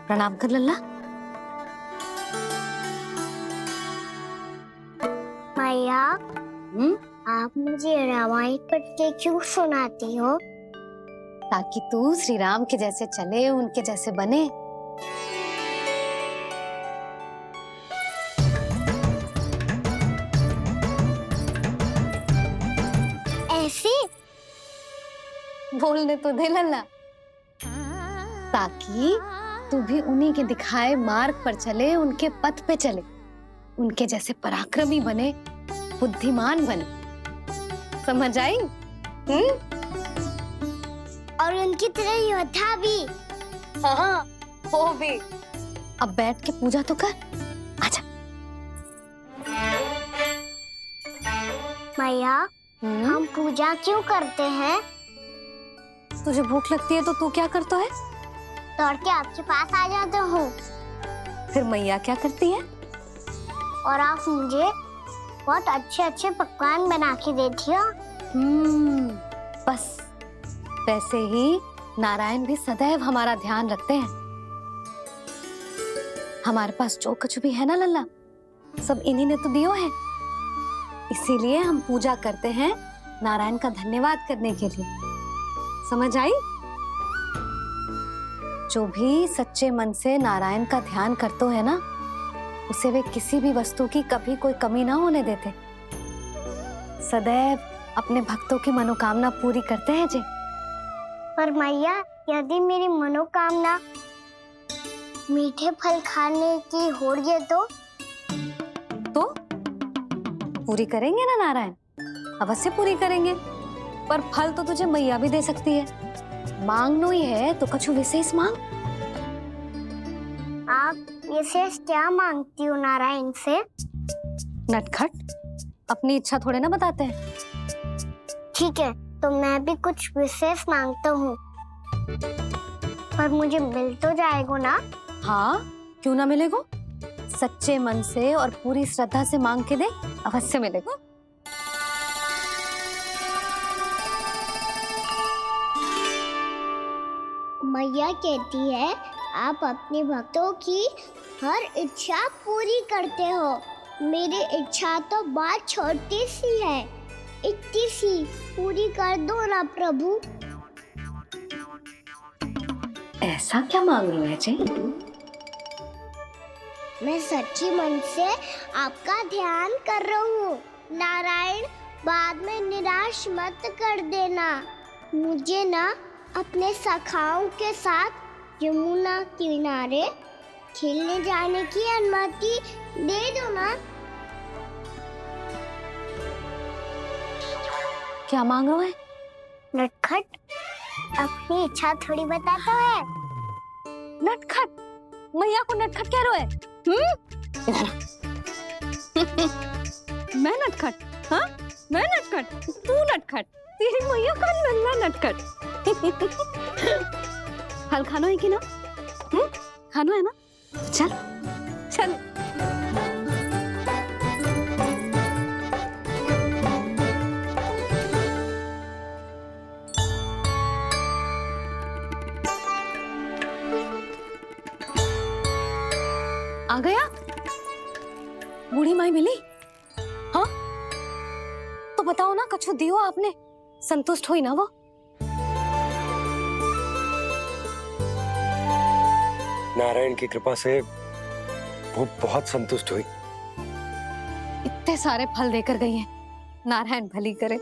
प्रणाम कर लल्ला। मैया, आप मुझे रामायण पढ़ के क्यों सुनाती हो? ताकि तू श्री राम के जैसे चले, उनके जैसे बने। ऐसे बोलने तो दे लल्ला, ताकि तू भी उन्हीं के दिखाए मार्ग पर चले, उनके पथ पे चले, उनके जैसे पराक्रमी बने, बुद्धिमान बने। समझ आई? और उनकी तरह योद्धा भी। हाँ, वो भी। अब बैठ के पूजा तो कर। आजा। मैया, हम पूजा क्यों करते हैं? तुझे भूख लगती है तो तू क्या करता है? दौड़ के आपके पास आ जाता हूँ। फिर मैया क्या करती है? और आप मुझे बहुत अच्छे अच्छे पकवान बना के देती हो। बस वैसे ही नारायण भी सदैव हमारा ध्यान रखते हैं। हमारे पास जो कुछ भी है ना लल्ला, सब इन्हीं ने तो दियो है। इसीलिए हम पूजा करते हैं नारायण का धन्यवाद करने के लिए। समझ आई? जो भी सच्चे मन से नारायण का ध्यान करते है ना, उसे वे किसी भी वस्तु की कभी कोई कमी ना होने देते। सदैव अपने भक्तों की मनोकामना पूरी करते हैं जी। पर मैया, यदि मेरी मनोकामना मीठे फल खाने की हो रही तो पूरी करेंगे ना नारायण, अवश्य पूरी करेंगे। पर फल तो तुझे मैया भी दे सकती है। मांगनो ही है तो कछु विशेष मांग। आप विशेष क्या मांगती हो नारायण से? नटखट, अपनी इच्छा थोड़े ना बताते हैं। ठीक है, तो मैं भी कुछ विशेष मांगता हूँ। पर मुझे मिल तो जाएगा ना? हाँ, क्यों ना मिलेगा। सच्चे मन से और पूरी श्रद्धा से मांग के दे, अवश्य मिलेगा। मैया कहती है आप अपने भक्तों की हर इच्छा पूरी करते हो। मेरी इच्छा तो बहुत छोटी सी है, इतनी सी पूरी कर दो ना प्रभु। ऐसा क्या मांग रहे हो जी? मैं सच्ची मन से आपका ध्यान कर रहा हूँ। नारायण, बाद में निराश मत कर देना। मुझे ना अपने सखाओं के साथ यमुना किनारे खेलने जाने की अनुमति दे दो ना। क्या मांग रहे हो? नटखट, अपनी इच्छा थोड़ी बताता है। नटखट? मैया को नटखट कह रहे हो? मैं नटखट? हाँ, मैं नटखट? तू नटखट? तेरी मैया का नल्ला नटखट। फल खानो है कि ना? खानो है ना? चल चल। आ गया? बूढ़ी माई मिली? हाँ, तो बताओ ना, कछु दियो आपने, संतुष्ट हुई ना वो? नारायण की कृपा से वो बहुत संतुष्ट हुई। इतने सारे फल देकर गई हैं, नारायण भली करे।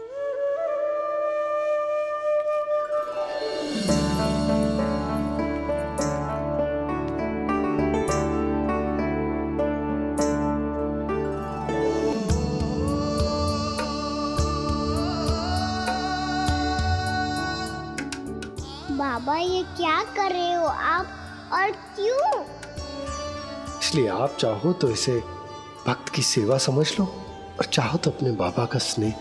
बाबा, ये क्या कर रहे हो आप, और क्यों? इसलिए आप चाहो तो इसे भक्त की सेवा समझ लो, और चाहो तो अपने बाबा का स्नेह।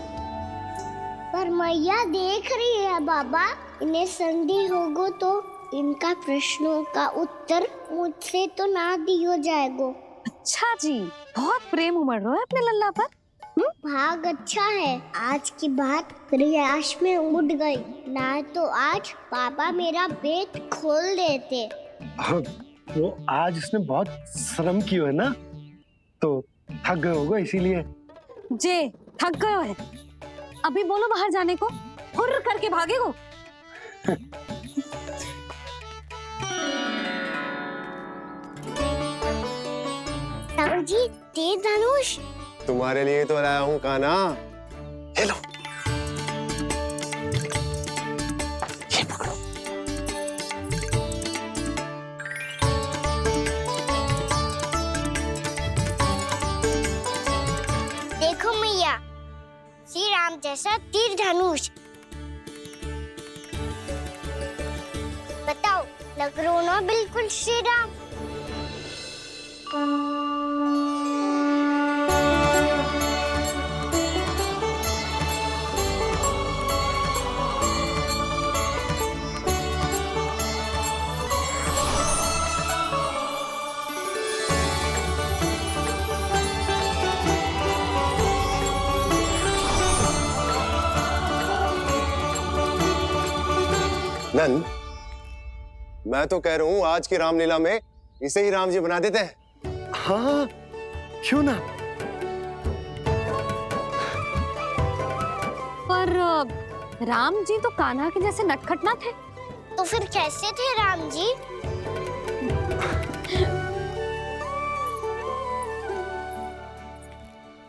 पर मैया देख रही है बाबा, इन्हें संदेह होगो तो इनका प्रश्नों का उत्तर मुझसे तो ना दियो जाएगो। अच्छा जी, बहुत प्रेम उमड़ रहा है अपने लल्ला पर। भाग अच्छा है, आज की बात रियाश में उड़ गई, ना तो आज पापा मेरा पेट खोल देते। वो आज उसने बहुत श्रम की है ना, तो थक गए होगा इसीलिए। जे थक गए है, अभी बोलो बाहर जाने को, हुर्र करके भागेगो। जी तीर धनुष तुम्हारे लिए तो लाया हूँ कान्हा। ले लो, ये पकड़ो। देखो मैया, श्री राम जैसा तीर धनुष। बताओ, लग रहा ना बिल्कुल श्री राम। नंद, मैं तो कह रहा हूँ आज की रामलीला में इसे ही राम जी बना देते हैं। हाँ, क्यों ना। पर राम जी तो कान्हा के जैसे नटखट ना थे। तो फिर कैसे थे राम जी?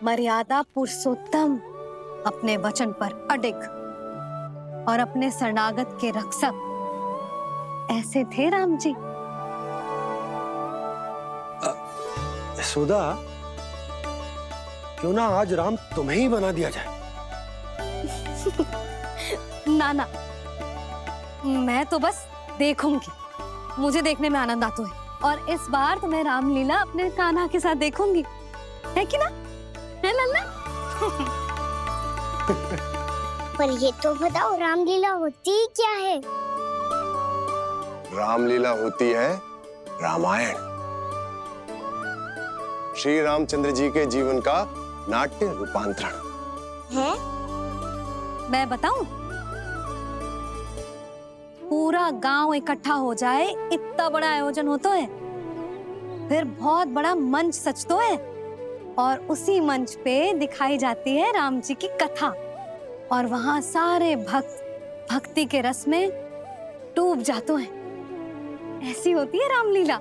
मर्यादा पुरुषोत्तम, अपने वचन पर अडिग और अपने शरणागत के रक्षक, ऐसे थे राम जी। यशोदा, क्यों ना आज राम तुम्हें ही बना दिया जाए। ना ना, मैं तो बस देखूंगी, मुझे देखने में आनंद आता है, और इस बार तो मैं रामलीला अपने कान्हा के साथ देखूंगी, है कि ना, है लल्ला? पर ये तो बताओ, रामलीला होती क्या है? रामलीला होती है रामायण, श्री रामचंद्र जी के जीवन का नाट्य रूपांतरण है। मैं बताऊं, पूरा गांव इकट्ठा हो जाए, इतना बड़ा आयोजन होता है, फिर बहुत बड़ा मंच सजतो है, और उसी मंच पे दिखाई जाती है राम जी की कथा, और वहां सारे भक्त भक्ति के रस में डूब जाते हैं। ऐसी होती है रामलीला।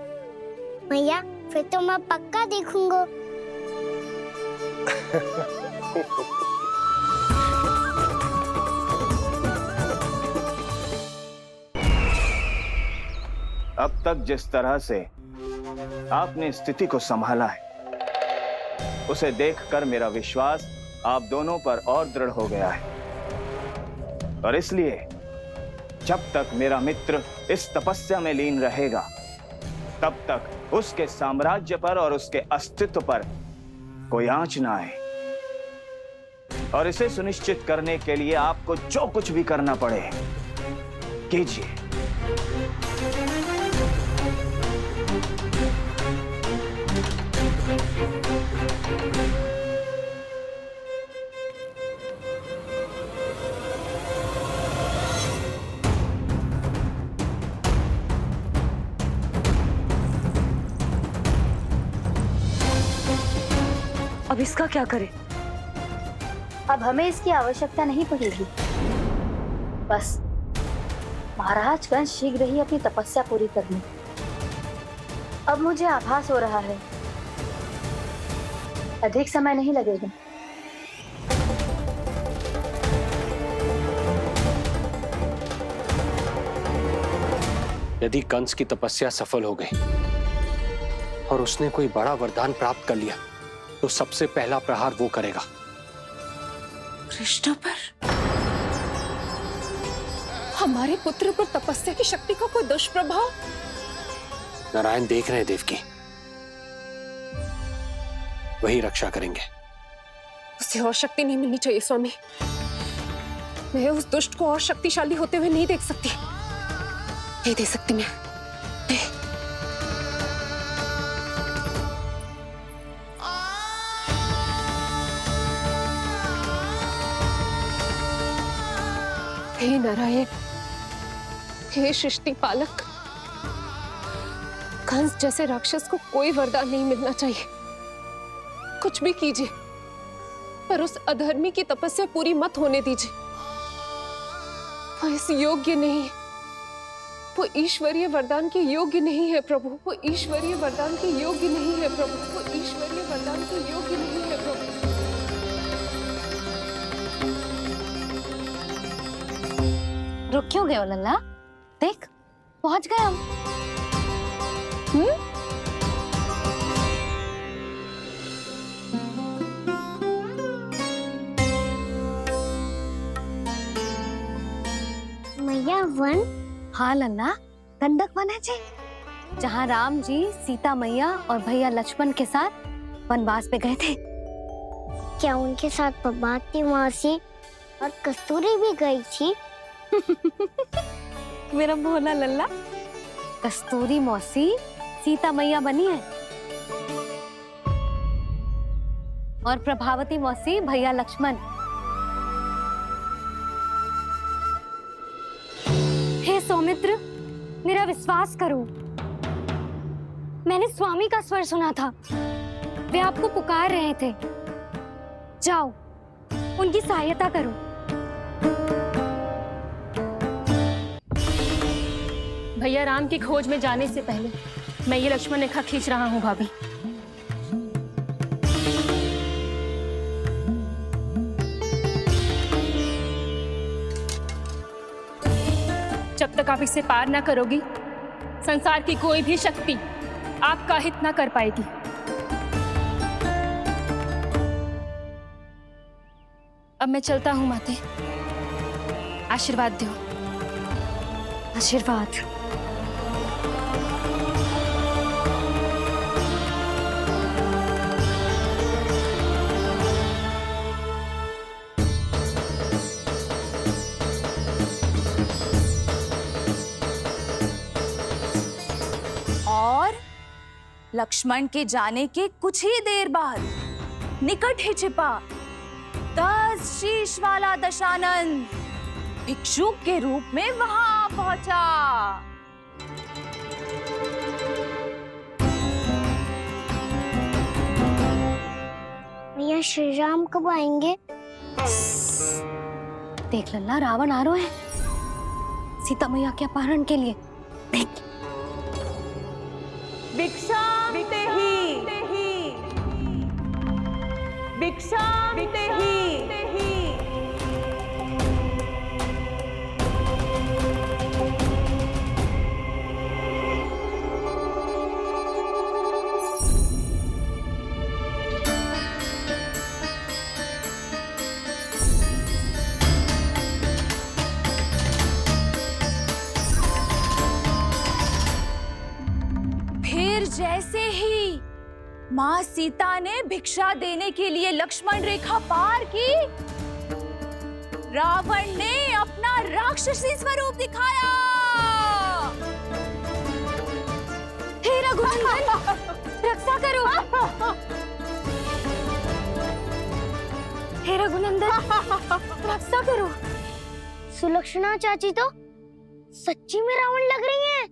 भैया, फिर तो मैं पक्का देखूंगा। अब तक जिस तरह से आपने स्थिति को संभाला है, उसे देखकर मेरा विश्वास आप दोनों पर और दृढ़ हो गया है, और इसलिए जब तक मेरा मित्र इस तपस्या में लीन रहेगा, तब तक उसके साम्राज्य पर और उसके अस्तित्व पर कोई आंच ना आए। और इसे सुनिश्चित करने के लिए आपको जो कुछ भी करना पड़े कीजिए। अब इसका क्या करें? अब हमें इसकी आवश्यकता नहीं पड़ेगी। बस महाराजगण शीघ्र ही अपनी तपस्या पूरी कर लें। अब मुझे आभास हो रहा है, अधिक समय नहीं लगेगा। यदि कंस की तपस्या सफल हो गई और उसने कोई बड़ा वरदान प्राप्त कर लिया, तो सबसे पहला प्रहार वो करेगा। कृष्ण पर, हमारे पुत्र पर तपस्या की शक्ति का कोई दुष्प्रभाव? नारायण देख रहे हैं देवकी, वही रक्षा करेंगे। उसे और शक्ति नहीं मिलनी चाहिए स्वामी। मैं उस दुष्ट को और शक्तिशाली होते हुए नहीं देख सकती, नहीं दे सकती मैं। हे नारायण, हे सृष्टि पालक, कंस जैसे राक्षस को कोई वरदान नहीं मिलना चाहिए। कुछ भी कीजिए, पर उस अधर्मी की तपस्या पूरी मत होने दीजिए। वो इस योग्य नहीं है, वो ईश्वरीय वरदान के योग्य नहीं है प्रभु, वो ईश्वरीय वरदान के योग्य नहीं है प्रभु, वो ईश्वरीय वरदान के योग्य नहीं है प्रभु। रुक क्यों गए हो लल्ला? देख, पहुंच गए हम। मैया वन? हाँ लल्ला, दंडक वन है जी, जहाँ राम जी सीता मैया और भैया लक्ष्मण के साथ वनवास पे गए थे। क्या उनके साथ पद्मावती मौसी और कस्तूरी भी गई थी? मेरा भोला लल्ला, कस्तूरी मौसी सीता मैया बनी है और प्रभावती मौसी भैया लक्ष्मण। हे सौमित्र, मेरा विश्वास करो, मैंने स्वामी का स्वर सुना था, वे आपको पुकार रहे थे। जाओ, उनकी सहायता करो। भैया राम की खोज में जाने से पहले मैं ये लक्ष्मण रेखा खींच रहा हूँ भाभी। जब तक आप इसे पार ना करोगी, संसार की कोई भी शक्ति आपका हित ना कर पाएगी। अब मैं चलता हूँ माते, आशीर्वाद दो। आशीर्वाद। और लक्ष्मण के जाने के कुछ ही देर बाद निकट ही छिपा 10 शीश वाला दशानन भिक्षुक के रूप में वहां पहुंचा। भैया श्री राम कब आएंगे? देख लल्ला, रावण आ रहा है सीता मैया के अपहरण के लिए। देख, भिक्षा फिर जैसे ही माँ सीता ने भिक्षा देने के लिए लक्ष्मण रेखा पार की, रावण ने अपना राक्षसी स्वरूप दिखाया। हे रघुनंदन, रक्षा करो। हे रघुनंदन, रक्षा करो। सुलक्षणा चाची तो सच्ची में रावण लग रही हैं।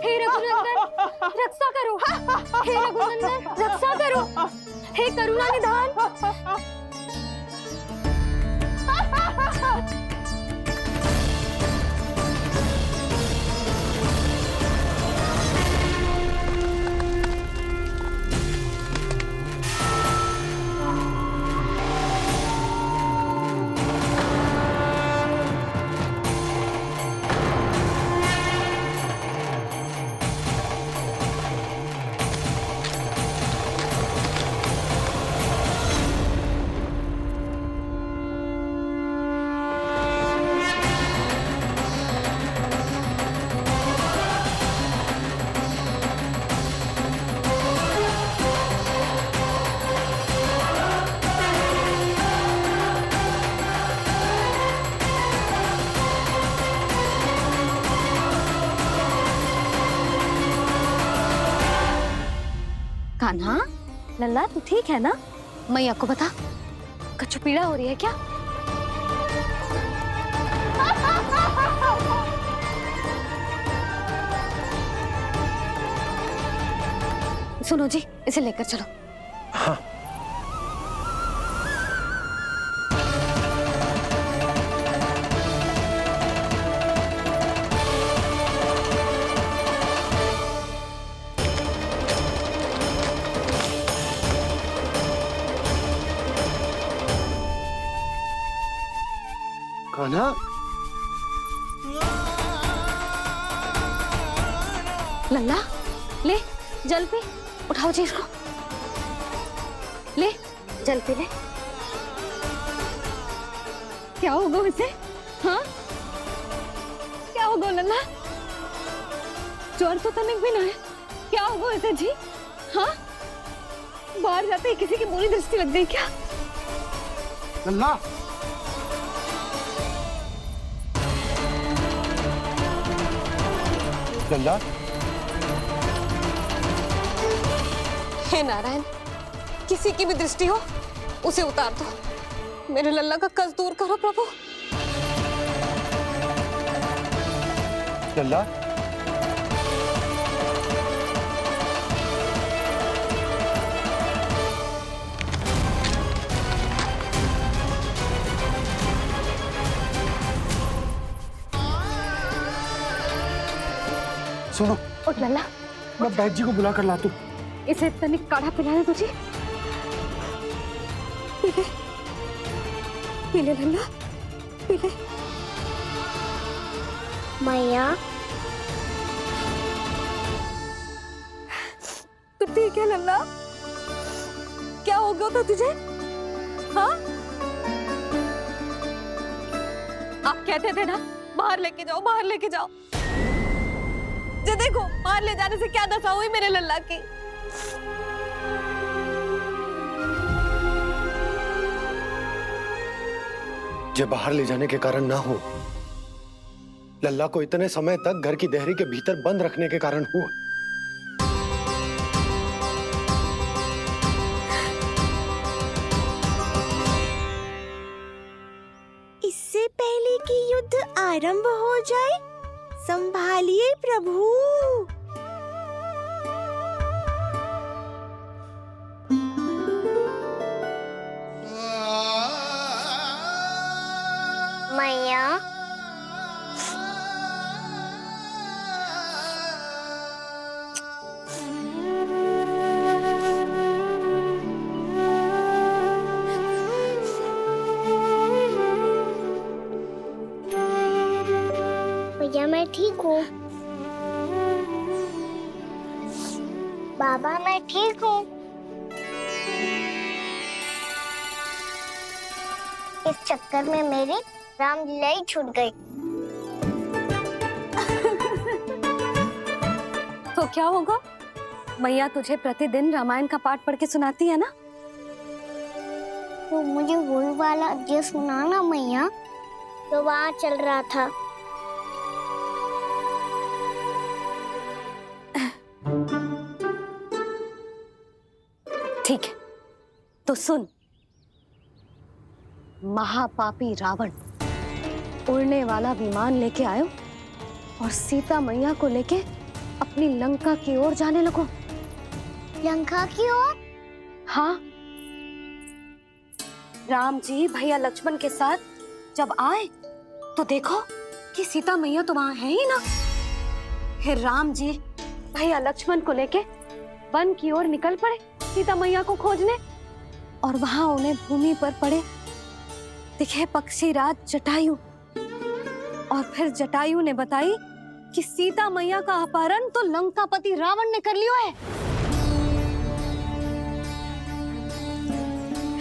हे रघुनंदन, रक्षा करो। हे रघुनंदन, रक्षा करो। हे करुणा निधान। कान्हा, लल्ला तू ठीक है ना? मैया को बता, कछु पीड़ा हो रही है क्या? सुनो जी, इसे लेकर चलो। हाँ। कान्हा, लल्ला ले जल पी, उठाओ जी इसको, ले जल पी ले। क्या होगा इसे? हाँ क्या होगा लल्ला? ज्वर तो तनिक भी ना है, क्या होगा इसे जी? हाँ बाहर जाते ही किसी की बुरी दृष्टि लग गई क्या? लल्ला, लल्ला, हे नारायण, किसी की भी दृष्टि हो उसे उतार दो। मेरे लल्ला का कष्ट दूर करो प्रभु। लल्ला, सुनो, उठ लल्ला, मैं बैद जी को बुला कर लाता हूँ। इसे तनिक काढ़ा पिलाने दो जी। पी ले, पी ले लल्ला, पी ले। मैया, तू ठीक है लल्ला? क्या हो गया था तुझे? हाँ आप कहते थे ना बाहर लेके जाओ, बाहर लेके जाओ। ये देखो बाहर ले जाने से क्या दशा हुई मेरे लल्ला की। ये बाहर ले जाने के कारण ना हो, लल्ला को इतने समय तक घर की देहरी के भीतर बंद रखने के कारण हुआ। इससे पहले कि युद्ध आरंभ हो जाए, संभालिए प्रभु। मैया, भैया मैं ठीक हूँ। बाबा मैं ठीक हूँ। इस चक्कर में मेरी रामलीला ही छूट गई। तो क्या होगा? मैया तुझे प्रतिदिन रामायण का पाठ पढ़ के सुनाती है ना? तो मुझे वही वाला अध्याय सुनाना मैया, तो वहाँ चल रहा था। ठीक है, तो सुन। महापापी रावण उड़ने वाला विमान लेके आयो और सीता मैया को लेके अपनी लंका की ओर जाने लगो। लंका की ओर? हाँ, राम जी भैया लक्ष्मण के साथ जब आए तो देखो कि सीता मैया तो वहां है ही ना। फिर राम जी भैया लक्ष्मण को लेके वन की ओर निकल पड़े सीता मैया को खोजने, और वहां उन्हें भूमि पर पड़े दिखे पक्षी राज जटायु। और फिर जटायु ने बताई कि सीता मैया का अपहरण तो लंकापति रावण ने कर लियो है।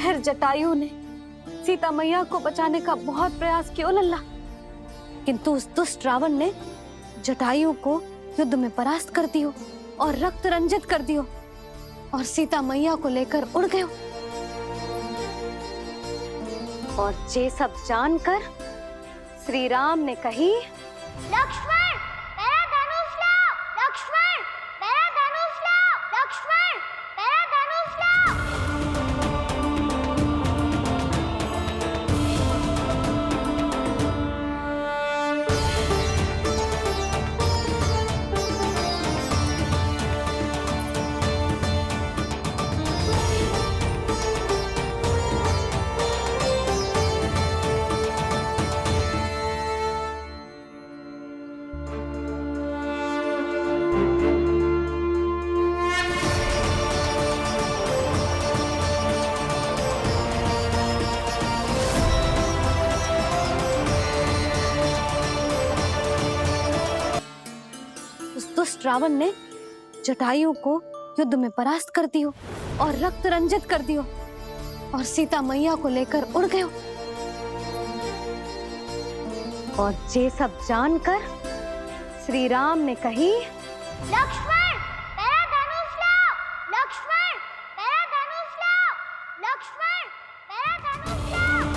फिर जटायु ने सीता मैया को बचाने का बहुत प्रयास किया लल्ला, किंतु उस दुष्ट रावण ने जटायु को युद्ध में परास्त कर दियो और रक्त रंजित कर दियो और सीता मैया को लेकर उड़ गयो। और ये सब जानकर श्री राम ने कही, लक्ष्मण मेरा धनुष लाओ, लक्ष्मण मेरा धनुष लाओ, लक्ष्मण मेरा रावण ने जटायु को युद्ध में परास्त कर दियो और रक्त रंजित कर दियो और सीता मैया को लेकर उड़ गयो। और ये सब जानकर श्री राम ने कही, लक्ष्मण मेरा धनुष लाओ, लक्ष्मण मेरा धनुष लाओ, लक्ष्मण मेरा धनुष लाओ।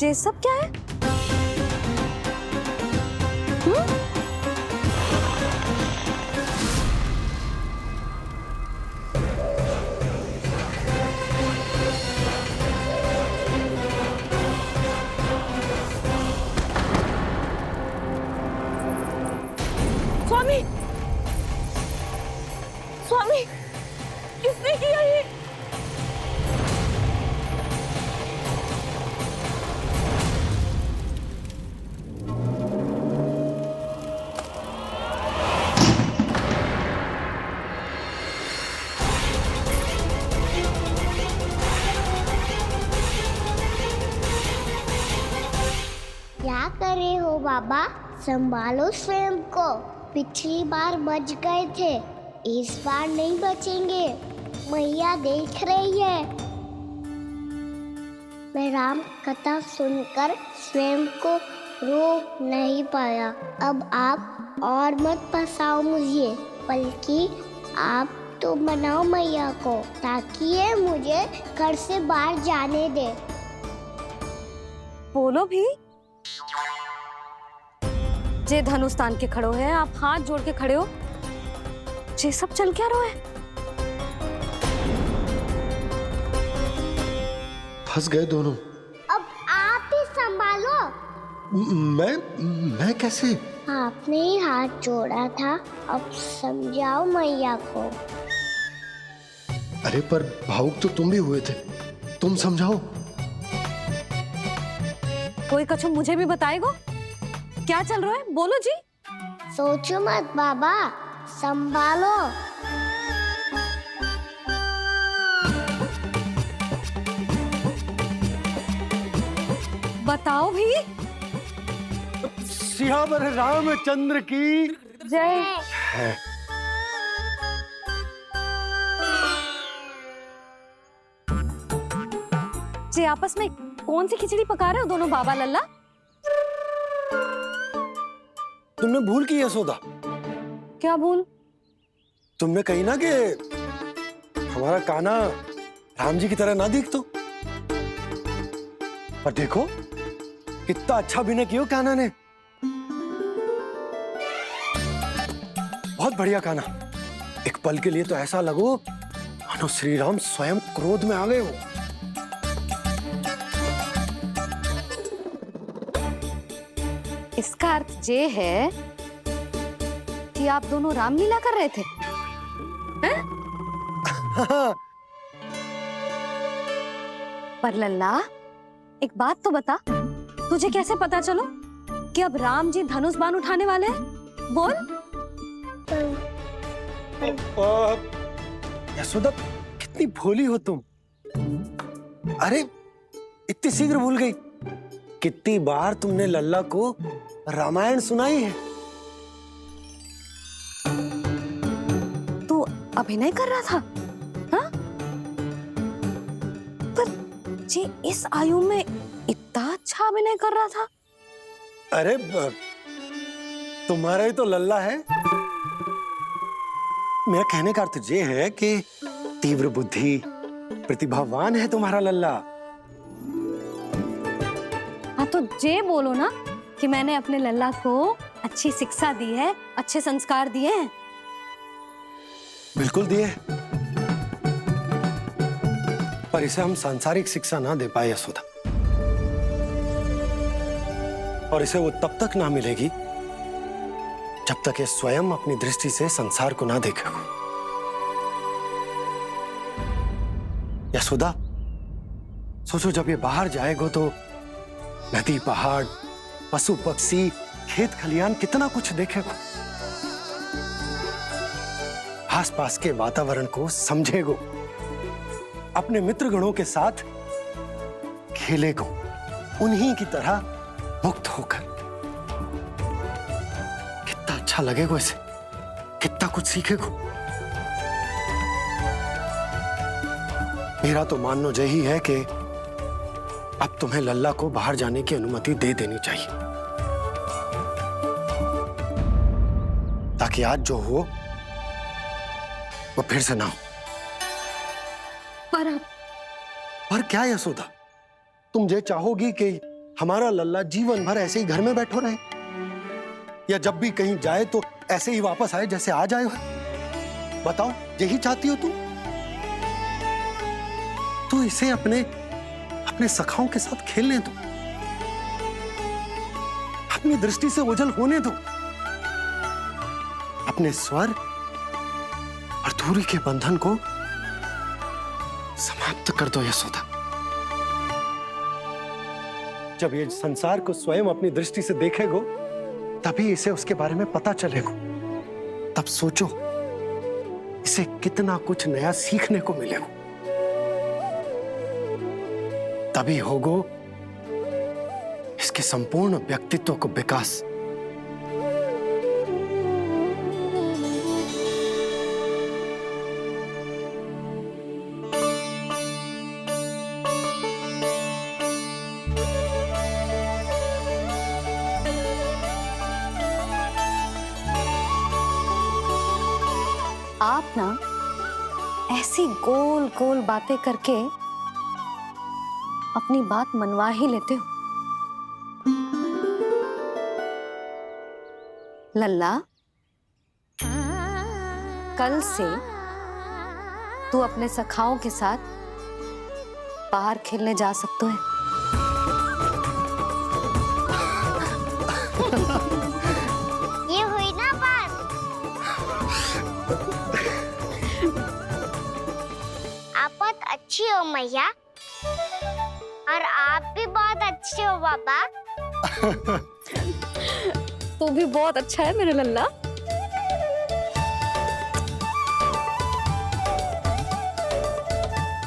ये सब क्या है? स्वामी, स्वामी, किसने किया ये? क्या करे हो बाबा, संभालो स्वयं को। पिछली बार बच गए थे, इस बार नहीं बचेंगे। मैया देख रही है। मैं राम कथा सुनकर स्वयं को रोक नहीं पाया। अब आप और मत फंसाओ मुझे, बल्कि आप तो मनाओ मैया को, ताकि ये मुझे घर से बाहर जाने दे। बोलो भी। जे धनुष तान के खड़ो है, आप हाथ जोड़ के खड़े हो, ये सब चल क्या रहा है? फंस गए दोनों। अब आप ही संभालो। मैं कैसे? आपने ही हाथ जोड़ा था, अब समझाओ मैया को। अरे पर भावुक तो तुम भी हुए थे, तुम समझाओ। कोई कछु मुझे भी बताएगो? क्या चल रहा है? बोलो जी। सोचो मत बाबा, संभालो। बताओ भी। सियावर रामचंद्र की जय। जी आपस में कौन सी खिचड़ी पका रहे हो दोनों बाबा लल्ला? तुमने भूल की यशोदा। क्या भूल? तुमने कही ना कि हमारा कान्हा राम जी की तरह ना दिख तो। पर देखो कितना अच्छा अभिनय किया कान्हा ने। बहुत बढ़िया कान्हा। एक पल के लिए तो ऐसा लगो मानो श्री राम स्वयं क्रोध में आ गए हो। इसका अर्थ ये है कि आप दोनों रामलीला कर रहे थे, हैं? पर लल्ला एक बात तो बता, तुझे कैसे पता चलो कि अब राम जी धनुष बाण उठाने वाले हैं? बोल। यशोदा, कितनी भोली हो तुम। अरे इतनी शीघ्र भूल गई। कितनी बार तुमने लल्ला को रामायण सुनाई है। तू अभिनय कर रहा था? हाँ? पर जी इस आयु में इतना अच्छा अभिनय कर रहा था। अरे तुम्हारा ही तो लल्ला है। मेरा कहने का अर्थ ये है कि तीव्र बुद्धि, प्रतिभावान है तुम्हारा लल्ला। हाँ तो ये बोलो ना कि मैंने अपने लल्ला को अच्छी शिक्षा दी है, अच्छे संस्कार दिए हैं। बिल्कुल दिए, पर इसे हम सांसारिक शिक्षा ना दे पाए यशोदा। और इसे वो तब तक ना मिलेगी जब तक ये स्वयं अपनी दृष्टि से संसार को ना देखेगा। यशोदा, सोचो जब ये बाहर जाएगा तो नदी, पहाड़, पशु पक्षी, खेत खलियान कितना कुछ देखेगा। आसपास के वातावरण को समझेगो, अपने मित्रगणों के साथ खेलेगो, उन्हीं की तरह मुक्त होकर। कितना अच्छा लगेगा इसे, कितना कुछ सीखेगो। मेरा तो मानना यही है कि अब तुम्हें लल्ला को बाहर जाने की अनुमति दे देनी चाहिए, ताकि आज जो हो वो फिर से ना हो। पर क्या यशोदा, तुम ये चाहोगी कि हमारा लल्ला जीवन भर ऐसे ही घर में बैठो रहे, या जब भी कहीं जाए तो ऐसे ही वापस आए जैसे आज आए हो? बताओ, यही चाहती हो तुम? तो इसे अपने सखाओं के साथ खेलने दो, अपनी दृष्टि से ओझल होने दो, अपने स्वर और दूरी के बंधन को समाप्त कर दो यशोदा। जब ये संसार को स्वयं अपनी दृष्टि से देखेगो, तभी इसे उसके बारे में पता चलेगा। तब सोचो इसे कितना कुछ नया सीखने को मिलेगा। तभी होगो इसके संपूर्ण व्यक्तित्व को विकास। आप ना ऐसी गोल गोल बातें करके अपनी बात मनवा ही लेते हो। लल्ला, कल से तू अपने सखाओं के साथ बाहर खेलने जा सकते हैं। ये हुई ना बात। आप बहुत अच्छी हो मैया, और आप भी बहुत अच्छे हो बाबा। तू भी बहुत अच्छा है मेरे लल्ला।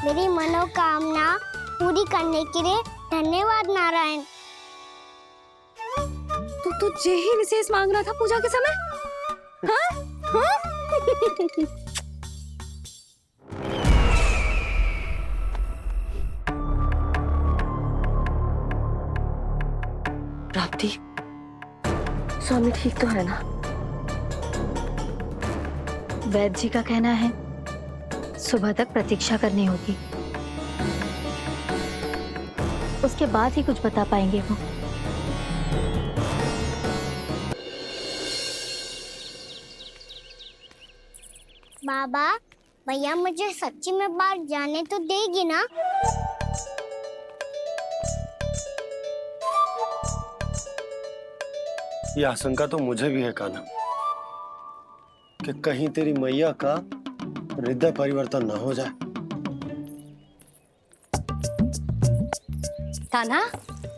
मेरी मनोकामना पूरी करने के लिए धन्यवाद नारायण। तू तुझे ही विशेष मांग रहा था पूजा के समय? हाँ? हाँ? प्राप्ति, स्वामी ठीक तो है ना? वैद्य जी का कहना है सुबह तक प्रतीक्षा करनी होगी, उसके बाद ही कुछ बता पाएंगे वो। बाबा, भैया मुझे सच्ची में बाहर जाने तो देगी ना? ये आशंका तो मुझे भी है कान्हा, कि कहीं तेरी मैया का हृदय परिवर्तन ना हो जाए। कान्हा,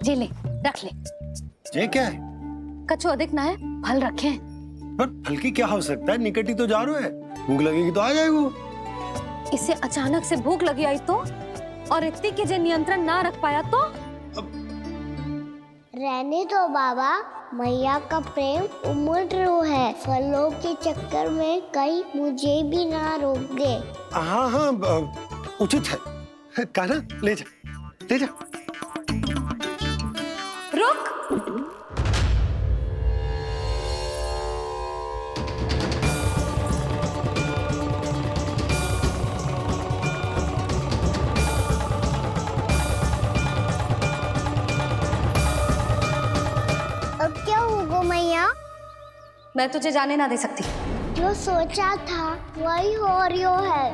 जी ले, रख ले। ये क्या है? कछु अधिक ना है, फल रखे। पर फल की क्या आवश्यकता है? निकट ही तो जा रहे हैं। भूख लगेगी तो आ जाए वो। इसे अचानक से भूख लगी आई तो, और इतनी के जे नियंत्रण ना रख पाया तो? रहने दो बाबा, मैया का प्रेम उमड़ है। फलों के चक्कर में कहीं मुझे भी ना रोक दे। हाँ हाँ, उचित है। कान्हा ले जा, ले जा। रुक। अब क्या होगा मैया? मैं तुझे जाने ना दे सकती। जो सोचा था वही हो रही है।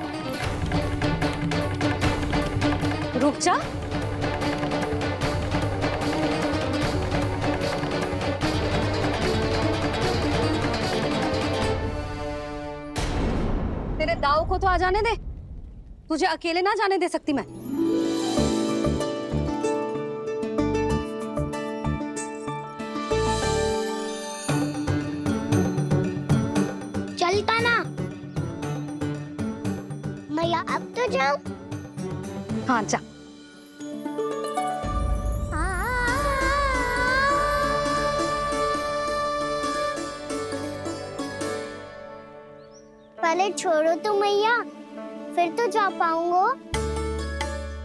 रुक जा। तेरे दाव को तो आ जाने दे, तुझे अकेले ना जाने दे सकती मैं। चलता ना मैया, अब तो जाओ। हाँ जा। पहले छोड़ो तो मैया, फिर तो जा पाऊंगा।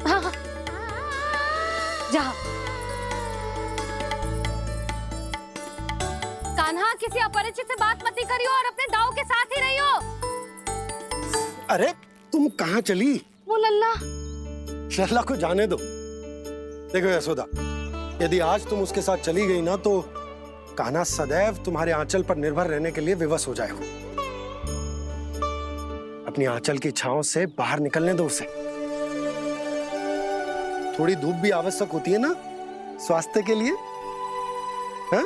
हाँ हाँ जा। कान्हा, किसी अपरिचित से बात मत करियो और अपने दाव के साथ ही रहियो। अरे तुम कहाँ चली? वो लल्ला। लल्ला को जाने दो। देखो यशोदा, यदि आज तुम उसके साथ चली गई ना तो कान्हा सदैव तुम्हारे आंचल पर निर्भर रहने के लिए विवश हो जाएगा। अपनी आंचल की छांव से बाहर निकलने दो उसे। थोड़ी धूप भी आवश्यक होती है ना स्वास्थ्य के लिए, हाँ?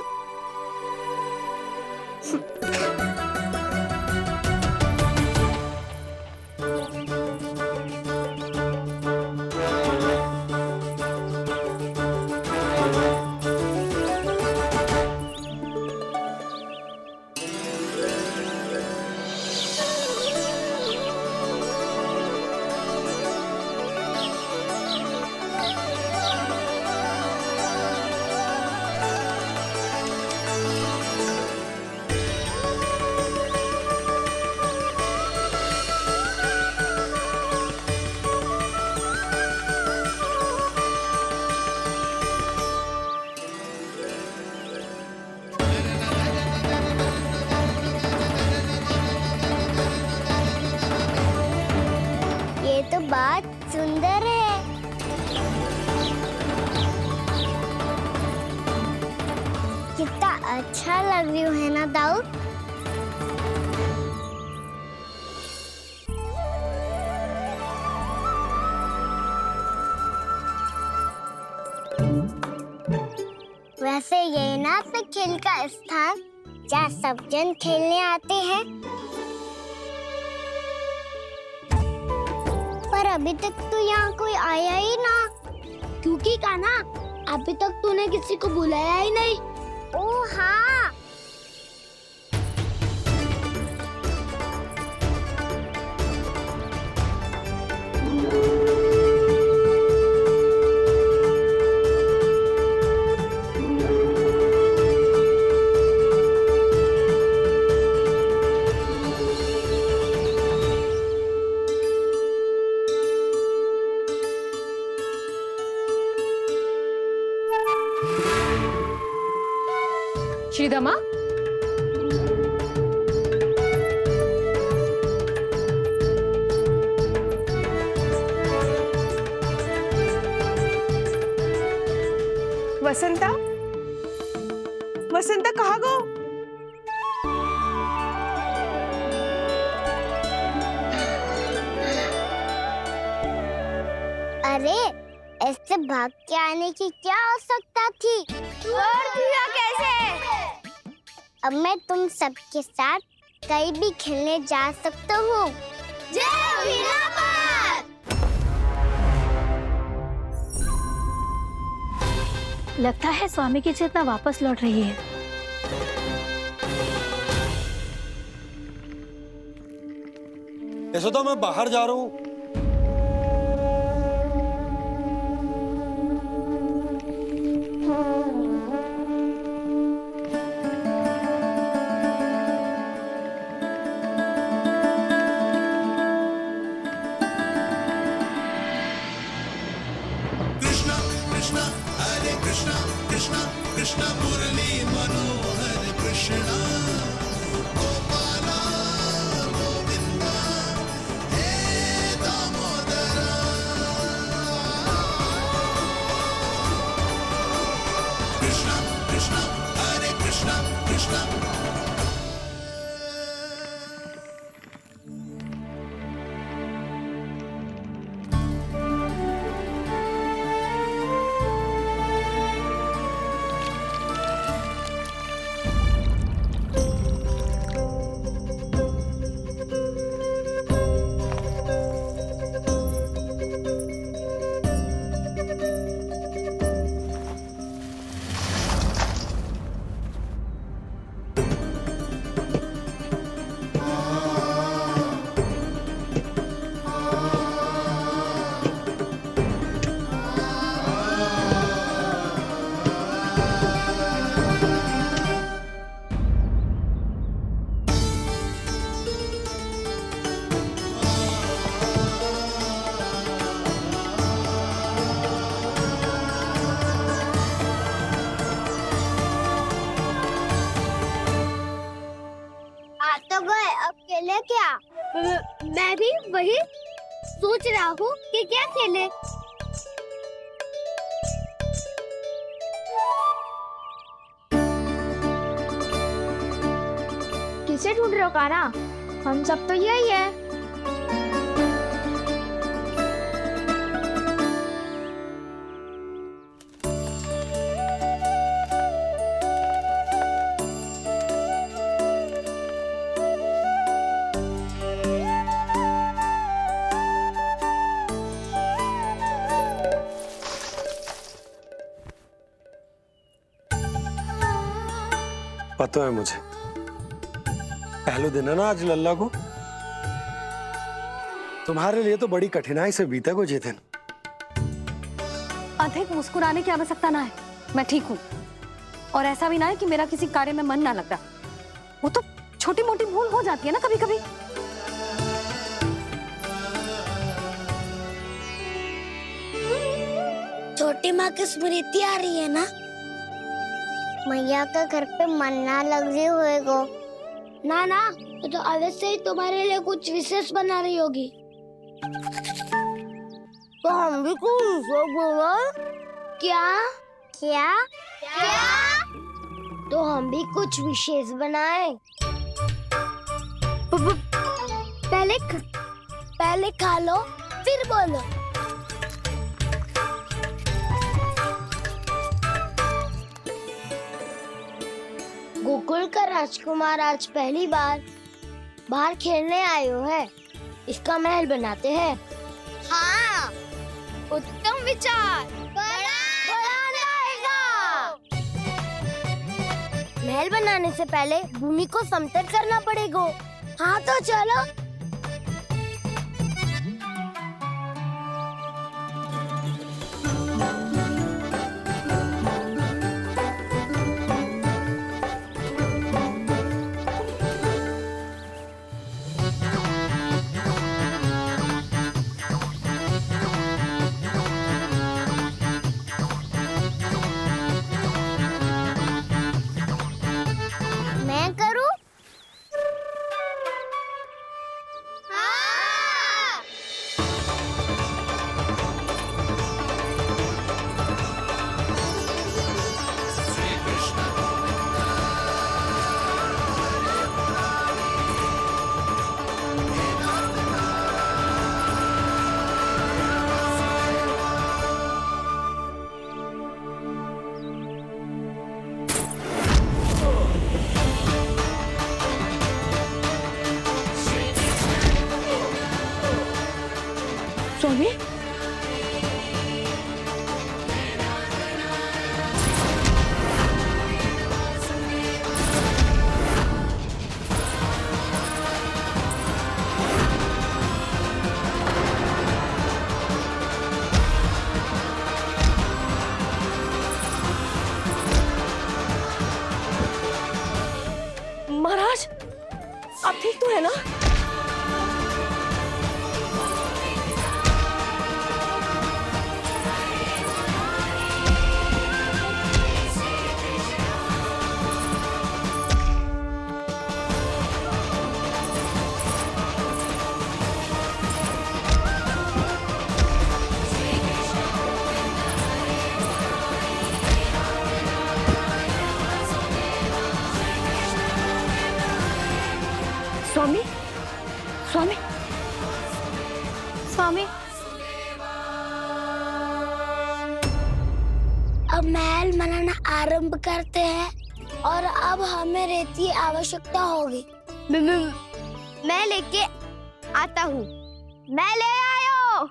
ये तो बात सुंदर है। कितना अच्छा लग रही है ना दाऊ? वैसे ये ना अपने खेल का स्थान जहाँ सब जन खेलने आते हैं, पर अभी तक तो यहाँ कोई आया ही ना। क्योंकि कान्हा, अभी तक तूने किसी को बुलाया ही नहीं। ओ हाँ, श्रीदमा, वसंता, वसंता कहाँ गो? अरे ऐसे भाग के आने की क्या आवश्यकता थी? और दिया कैसे? अब मैं तुम सबके साथ कहीं भी खेलने जा सकता हूँ। जय वीरापात! लगता है स्वामी की चेतना वापस लौट रही है। यशोदा मैं बाहर जा रहा हूँ। तो गए, अब खेले क्या? मैं भी वही सोच रहा हूँ कि क्या खेले। किसे ढूंढ रहे हो काना? हम सब तो यही है। पता है मुझे, पहले दिन है ना आज लल्ला को। तुम्हारे लिए तो बड़ी कठिनाई से बीता को ये दिन। अधिक मुस्कुराने की आवश्यकता ना है, मैं ठीक हूँ। और ऐसा भी ना है कि मेरा किसी कार्य में मन ना लग रहा। वो तो छोटी मोटी भूल हो जाती है ना कभी कभी। छोटी माँ की स्मृति आ रही है ना? मैया का घर पे मन ना लग रही होएगो। ना ना, तो अवश्य ही तुम्हारे लिए कुछ विशेष बना रही होगी। तो हम भी कुछ विशेष बोला? क्या क्या क्या? तो हम भी कुछ विशेष बनाए। पहले खा लो फिर बोलो। गोकुल का राजकुमार आज पहली बार बाहर खेलने आए हो है। इसका महल बनाते हैं। हाँ, उत्तम विचार। बड़ा रहेगा। महल बनाने से पहले भूमि को समतल करना पड़ेगा। हाँ तो चलो। मैं करूं? हाँ। स्वामी, अब महल बनाना आरंभ करते हैं और अब हमें रेत की आवश्यकता होगी। मैं लेके आता हूँ। मैं ले आयो।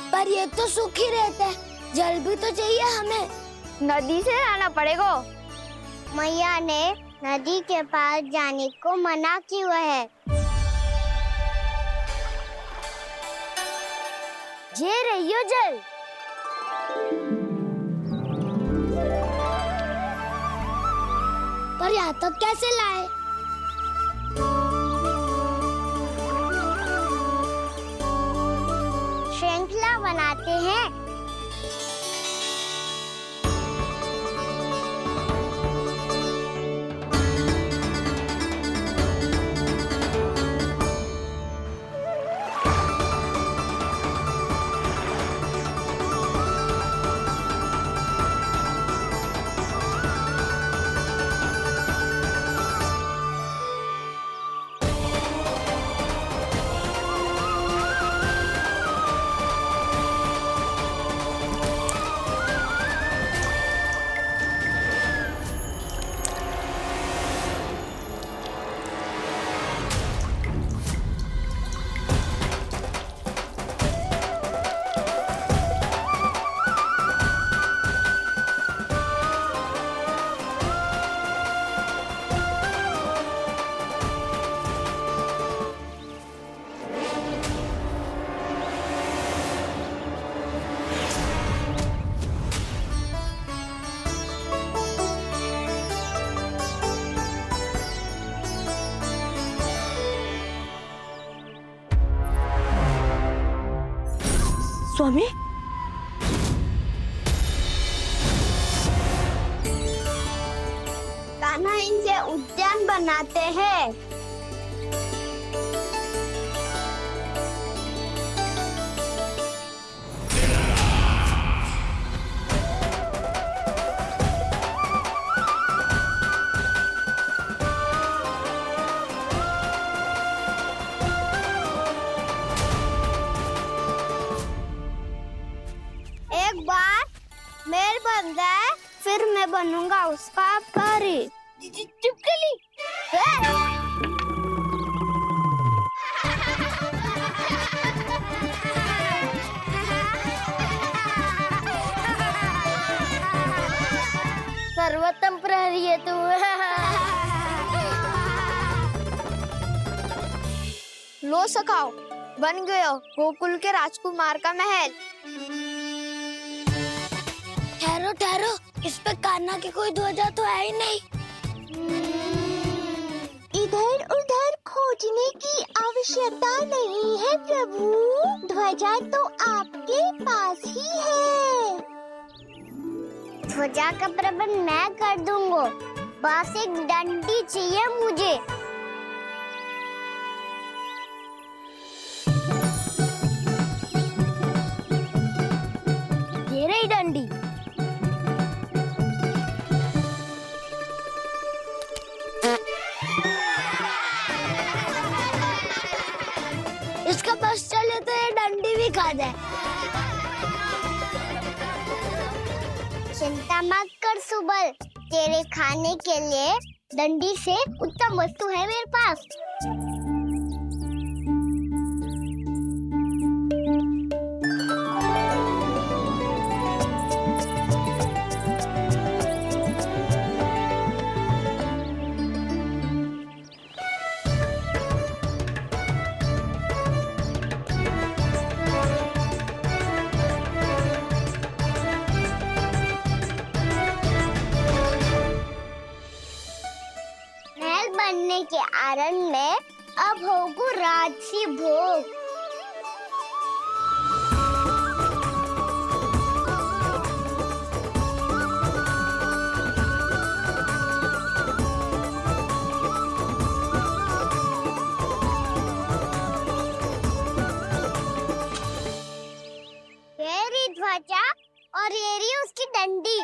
पर ये तो सूखी रहता है, जल भी तो चाहिए हमें। नदी से लाना पड़ेगा। मैया ने नदी के पास जाने को मना किया है। ये रहियो जल। पर यहाँ तक कैसे लाए? श्रृंखला बनाते हैं। स्वामी, कान्हा इनसे उद्यान बनाते हैं। एक बार मेल बन जाए फिर मैं बनूंगा उसका परी। चुपकली। सर्वोत्तम प्रहरी है तू। लो सखाओ, बन गयो गोकुल के राजकुमार का महल। ठहरो ठहरो, इस पे कान्हा की कोई ध्वजा तो है ही नहीं। इधर उधर खोजने की आवश्यकता नहीं है प्रभु, ध्वजा तो आपके पास ही है। ध्वजा का प्रबंध मैं कर दूंगा, बस एक डंडी चाहिए मुझे। ये रही डंडी। इसका बस चले तो ये डंडी भी खा जाए। चिंता मत कर सुबल, तेरे खाने के लिए डंडी से उत्तम वस्तु है मेरे पास। अरण्य में अब होगु राजसी भोग। ये रही ध्वजा और ये रही उसकी डंडी।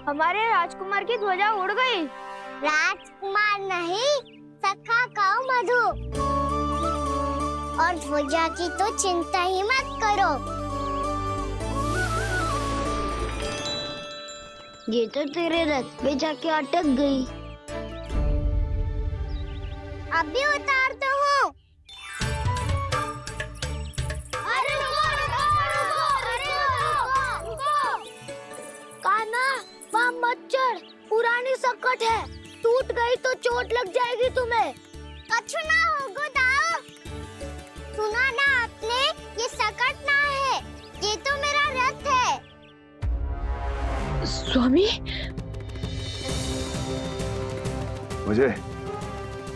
हमारे राजकुमार की ध्वजा उड़ गई। राजकुमार नहीं, सखा कहो मधु। और ध्वजा की तो चिंता ही मत करो। ये तो तेरे रथ पे जाके अटक गई। अभी उतारता हूँ। अरे कान्हा, वहाँ मत चढ़, पुरानी सकट है, टूट गई तो चोट लग जाएगी तुम्हें। कछु ना होगा दाऊ। सुना ना आपने, ये सकट ना है, ये तो मेरा रथ है। स्वामी,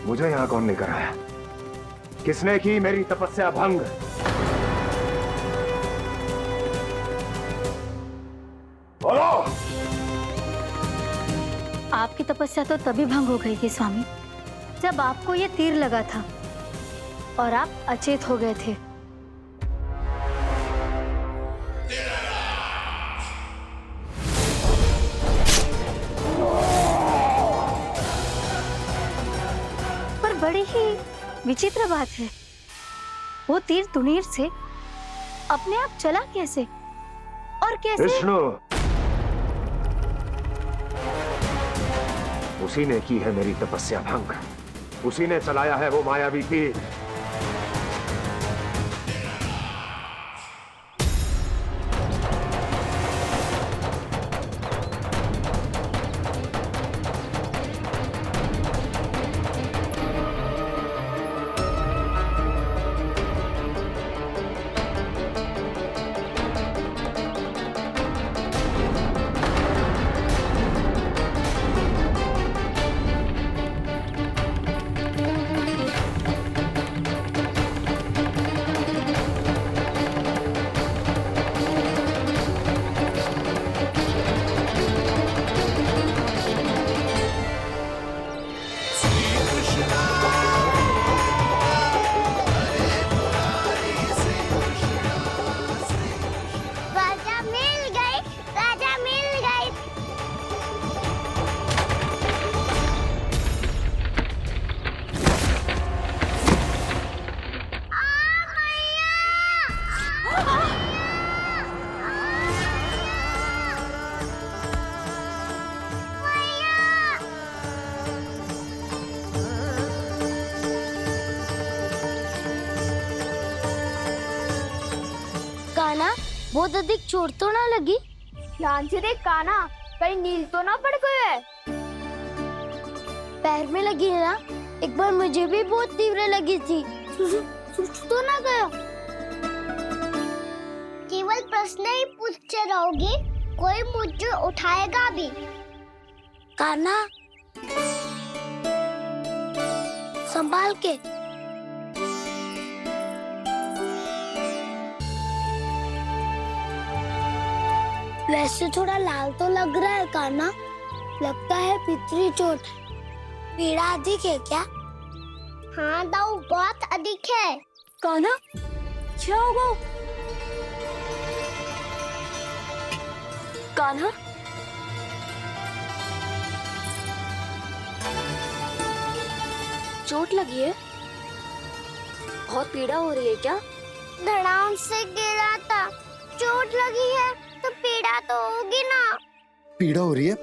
मुझे यहाँ कौन लेकर आया? किसने की मेरी तपस्या भंग? बोलो। आपकी तपस्या तो तभी भंग हो गई थी स्वामी, जब आपको ये तीर लगा था और आप अचेत हो गए थे। पर बड़ी ही विचित्र बात है, वो तीर तुनीर से अपने आप चला कैसे और कैसे? विष्णु, उसी ने की है मेरी तपस्या भंग, उसी ने चलाया है वो मायावी तीर। बहुत अधिक चोट तो ना लगी? ध्यान से देख कान्हा, कहीं नील तो ना पड़ गए? पैर में लगी है ना? एक बार मुझे भी बहुत तीव्र लगी थी। सूझ तो ना गया? केवल प्रश्न ही पूछते रहोगे, कोई मुझे उठाएगा भी? कान्हा, संभाल के। वैसे थोड़ा लाल तो लग रहा है कान्हा, लगता है पितरी चोट। पीड़ा अधिक है क्या? हाँ दाऊ, बहुत अधिक है। कान्हा, क्या होगा? कान्हा, चोट लगी है? बहुत पीड़ा हो रही है क्या? धड़ाम से गिरा था, चोट लगी है तो पीड़ा तो होगी ना। पीड़ा हो रही है?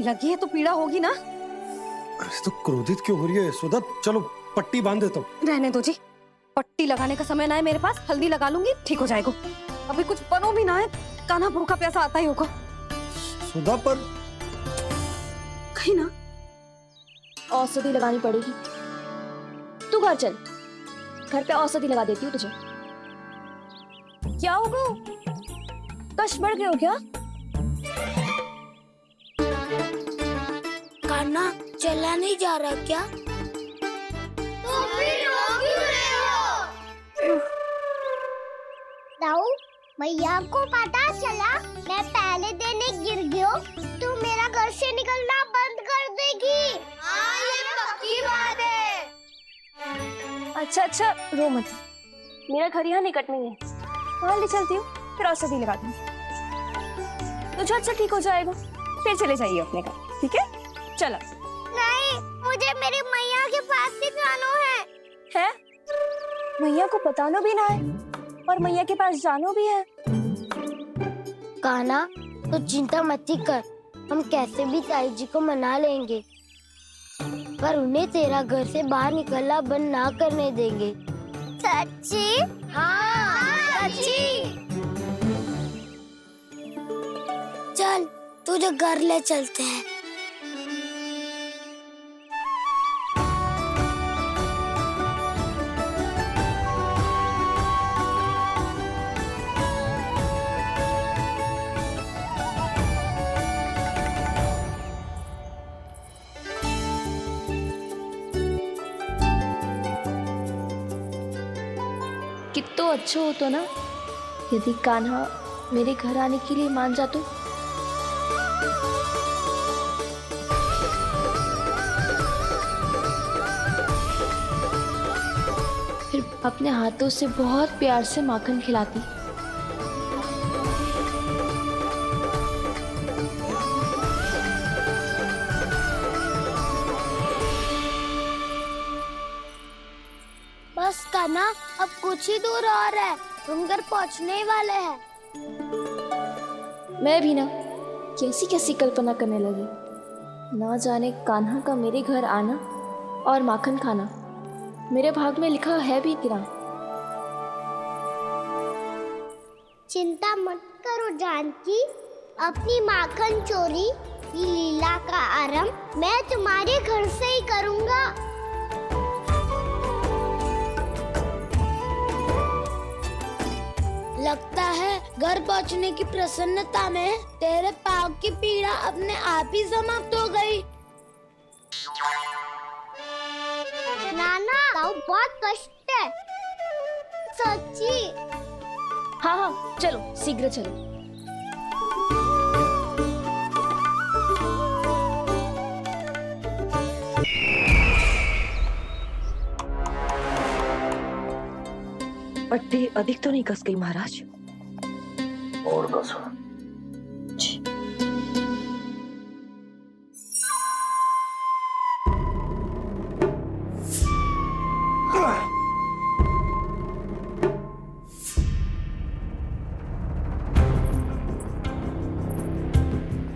लगी है तो पीड़ा होगी ना। अरे तो क्रोधित क्यों हो रही है यशोदा? चलो पट्टी बांध देता हूँ। रहने दो जी, पट्टी लगाने का समय ना है मेरे पास। हल्दी लगा लूंगी, ठीक हो जाएगा। अभी कुछ बनो भी ना है, कान्हा भूखा प्यासा आता ही होगा। सुधा पर कहीं ना औषधि लगानी पड़ेगी। तू घर चल, घर पे औषधि लगा देती हूँ तुझे। क्या होगा? कष्ट बढ़ गए हो क्या? कान्हा चला नहीं जा रहा क्या? तो फिर रो क्यों रहे हो? दाऊ, भैया को पता चला मैं पहले दिन ही गिर गया, तू मेरा घर से निकलना बंद कर देगी। हाँ, ये पक्की बात है। अच्छा, रो मत। मेरा घर यहाँ निकट में है, वहाँ ले चलती हूँ, फिर औषधि लगा दूंगी। तो झट से ठीक हो जाएगा, फिर चले जाइए अपने घर, ठीक है? चलो। नहीं, मुझे मेरी मैया के पास ही जाना है। मैया को बताना भी ना है और मैया के पास जानो भी है। कान्हा, तो चिंता मत ही कर, हम कैसे भी ताई जी को मना लेंगे, पर उन्हें तेरा घर से बाहर निकलना बंद ना करने देंगे। सच्ची? हाँ, सच्ची। चल, तुझे घर ले चलते हैं। कितना अच्छा हो तो ना यदि कान्हा मेरे घर आने के लिए मान जा तो। फिर अपने हाथों से बहुत प्यार से माखन खिलाती। बस कान्हा, अब कुछ ही दूर और है, हम घर पहुंचने वाले हैं। मैं भी ना कैसी कैसी कल्पना करने लगी। ना जाने कान्हा का मेरे घर आना और माखन खाना मेरे भाग में लिखा है भी कि ना। चिंता मत करो जानकी, अपनी माखन चोरी की लीला का आरंभ मैं तुम्हारे घर से ही करूंगा। लगता है घर पहुंचने की प्रसन्नता में तेरे पाँव की पीड़ा अपने आप ही समाप्त हो गई। नाना, पाँव बहुत कष्ट है। सच्ची? हाँ, चलो शीघ्र चलो। पट्टी अधिक तो नहीं कस गई महाराज? और कसो।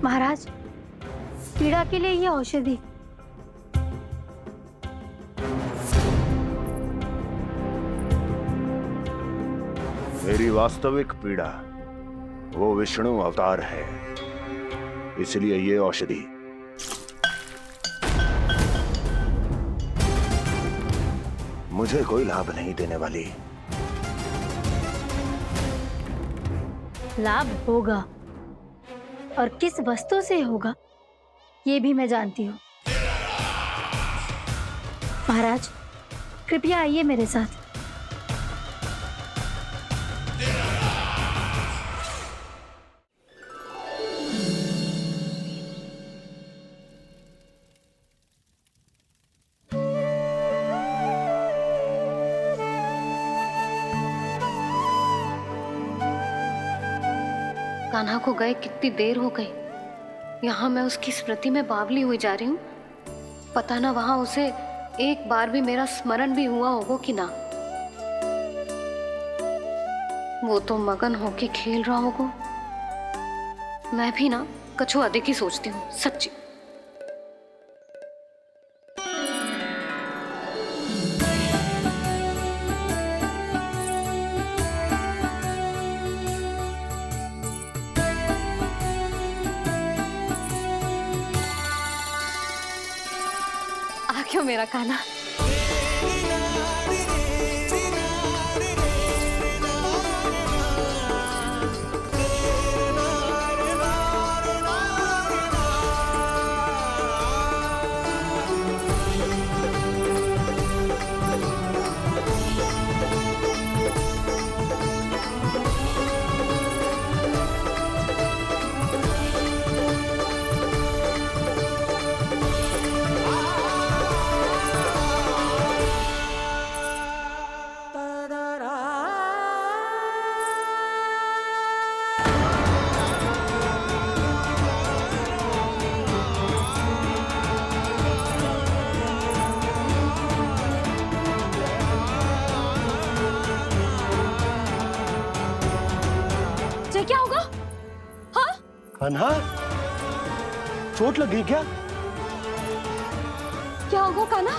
महाराज, पीड़ा के लिए ये औषधि। मेरी वास्तविक पीड़ा वो विष्णु अवतार है, इसलिए ये औषधि। मुझे कोई लाभ नहीं देने वाली। लाभ होगा, और किस वस्तु से होगा ये भी मैं जानती हूँ। महाराज, कृपया आइए मेरे साथ। कान्हा को गए कितनी देर हो गई। यहाँ मैं उसकी स्मृति में बावली हुई जा रही हूँ। पता ना वहां उसे एक बार भी मेरा स्मरण भी हुआ होगा कि ना। वो तो मगन होके खेल रहा होगा। मैं भी ना कछु अधिक ही सोचती हूँ, सच्ची। आ क्यों मेरा कान्हा? क्या होगा? हाँ? कान्हा, चोट लगी क्या? क्या होगा कान्हा?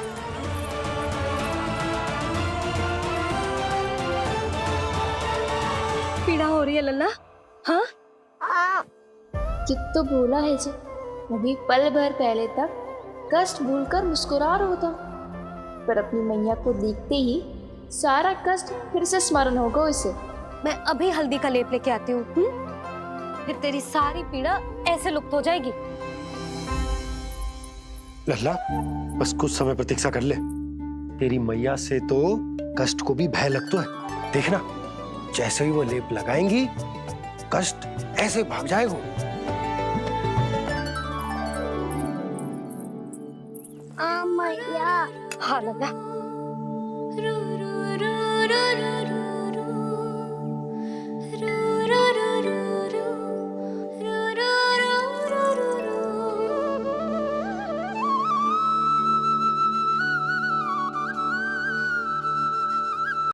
पीड़ा हो रही है लल्ला? हाँ? चित तो भूला है जी। अभी पल भर पहले तक कष्ट भूलकर मुस्कुरा रहा था, पर अपनी मैया को देखते ही सारा कष्ट फिर से स्मरण होगा उसे। मैं अभी हल्दी का लेप लेके आती हूँ। फिर तेरी सारी पीड़ा ऐसे लुप्त हो जाएगी। लल्ला, बस कुछ समय प्रतीक्षा कर ले। तेरी मैया से तो कष्ट को भी भय लगता है। देखना, जैसे ही वो लेप लगाएंगी, कष्ट ऐसे भाग जाएगा। मैया। हाँ लल्ला।